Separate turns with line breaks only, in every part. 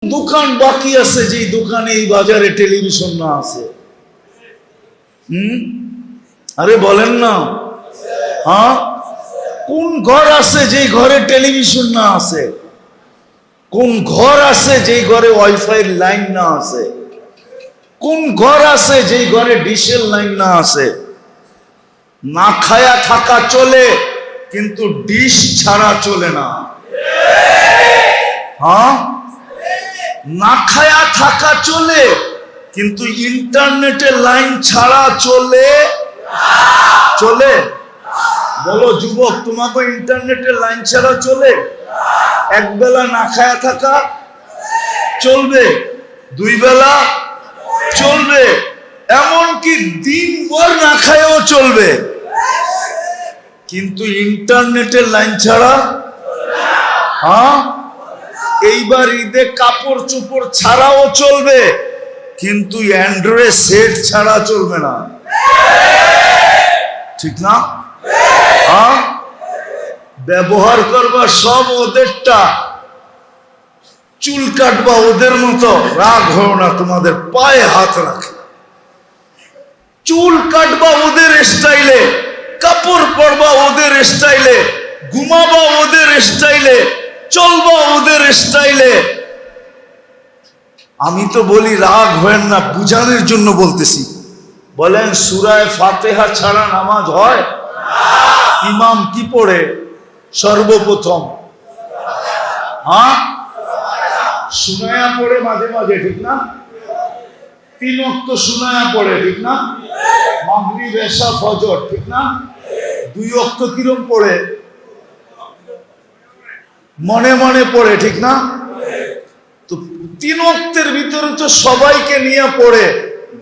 দোকান বাকি আছে যে দোকানে এই বাজারে টেলিভিশন না আছে? আরে বলেন না। হ্যাঁ, কোন ঘর আছে যে ঘরে টেলিভিশন না আছে? কোন ঘর আছে যে ঘরে ওয়াইফাই লাইন না আছে? কোন ঘর আছে যে ঘরে ডিশের লাইন না আছে? না খায়া থাকা চলে, কিন্তু ডিশ ছাড়া চলে না। হ্যাঁ, না খায়া থাকা চলে, কিন্তু ইন্টারনেটের লাইন ছাড়া চলে চলে? বলো যুবক, তোমাকে ইন্টারনেটের লাইন ছাড়া চলে? এক বেলা না খায়া থাকা চলবে, দুই বেলা চলবে, এমনকি দিনভর না খায়াও চলবে, কিন্তু ইন্টারনেটের লাইন ছাড়া? হ্যাঁ, এইবার ঈদে কাপড় চোপড় ছাড়াও চলবে, কিন্তু অ্যান্ড্রয়েড সেট ছাড়া চলবে না। ঠিক না? হ্যাঁ, ব্যবহার করবা সব ওদেরটা, চুল কাটবা ওদের মতো, রাগ হও না, তোমাদের পায়ে হাত রাখে। চুল কাটবা ওদের স্টাইলে, কাপড় পরবা ওদের স্টাইলে, ঘুমাবা ওদের স্টাইলে, চলবা ওদের স্টাইলে। আমি তো বলি রাগ হয়েন না, বুঝানোর জন্য বলতেছি। বলেন সূরা ফাতিহা ছাড়া নামাজ হয়? ইমাম কি পড়ে সর্বপ্রথম? হ্যাঁ, সুনায়া পড়ে মাঝে মাঝে, ঠিক না? 3 ওয়াক্ত সুনায়া পড়ে, ঠিক না? মাগরিব এশা ফজর, ঠিক না? 2 ওয়াক্ত কিরম পড়ে? মনে মনে পড়ে, ঠিক না? তো 3 ওয়াক্তের ভিতরে তো সবাইকে নিয়ে পড়ে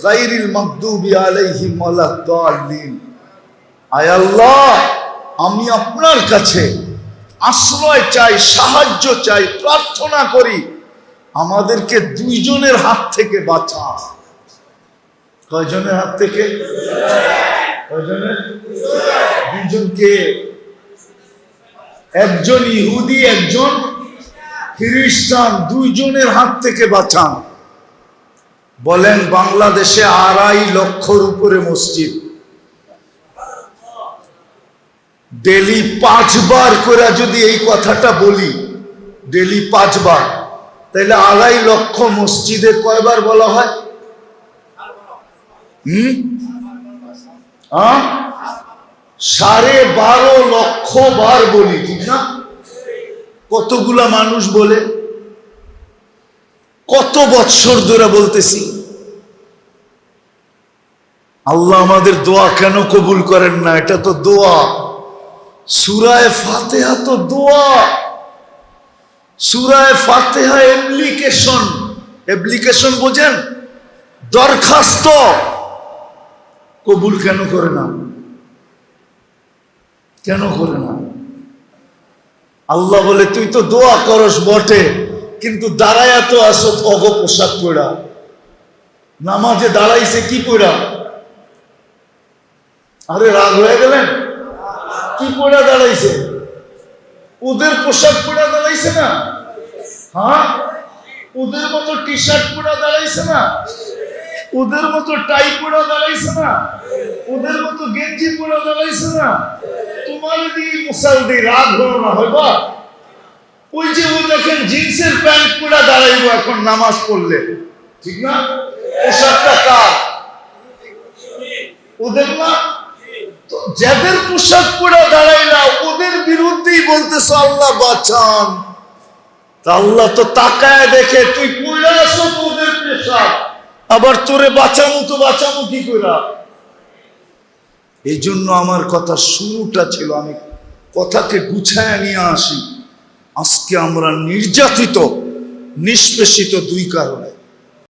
গায়রিল মাগদুবি আলাইহিম ওয়ালাদ-দাল্লিন। আয় আল্লাহ, আমি আপনার কাছে আশ্রয় চাই, সাহায্য চাই, প্রার্থনা করি, আমাদেরকে 2 জনের হাত থেকে বাঁচা। কয়জনের হাত থেকে? কয়জনের? 2 জনকে, একজন ইহুদি একজন খ্রিস্টান, 2 জনের হাত থেকে বাঁচান। বলেন বাংলাদেশে 2.5 লক্ষর উপরে মসজিদ, ডেলি 5 বার করে যদি এই কথাটা বলি, ডেলি 5 বার, তাহলে 2.5 লক্ষ মসজিদে কয়বার বলা হয়? 12.5 লক্ষ বার বলি, ঠিক না? কতগুলা মানুষ বলে, কত বৎসর ধরে বলতেছি। আল্লাহ আমাদের দোয়া কেন কবুল করেন না? এটা তো দোয়া। সূরা ফাতিহা তো দোয়া। সূরা ফাতিহা অ্যাপ্লিকেশন। অ্যাপ্লিকেশন বোঝেন? দরখাস্ত। কবুল কেন করে না? কেন করে না? আল্লাহ বলে তুই তো দোয়া করস বটে, কিন্তু দাঁড়ায়া তো আসো অগ পোশাক পড়া। নামাজে দাঁড়াইছে কি পড়া? আরে রাগ হয়ে গেলেন? কি পড়া দাঁড়াইছে? ওদের পোশাক পড়া দাঁড়াইছে না? হ্যাঁ, ওদের মতো টি শার্ট পড়া দাঁড়াইছে না? ওদের মতো টাই পড়া দাঁড়াইছে না? ওদের মতো গেঞ্জি পড়া দাঁড়াইছে না? তোমার দিয়ে মুসালদি রাগ হলো না হইবা? ওই যে ও দেখেন জিন্সের প্যান্ট পড়া দাঁড়াইবো এখন নামাজ পড়লে, ঠিক না? পোশাকটা কার? ওদের না? তো যাদের পোশাক পড়া দাঁড়াইলা ওদের বিরুদ্ধেই বলতেছ আল্লাহ বাঁচান। তা আল্লাহ তো তাকায় দেখে তুই পড়ে আসো ওদের পোশাক, আবার তোরে বাঁচামু তো বাঁচামু কি কইরা? এই জন্য আমার কথা শুরুটা ছিল, আমি কথাকে গুছায় নিয়ে আসি। আজকে আমরা নির্যাতিত, নিষ্পেষিত 2 কারণে।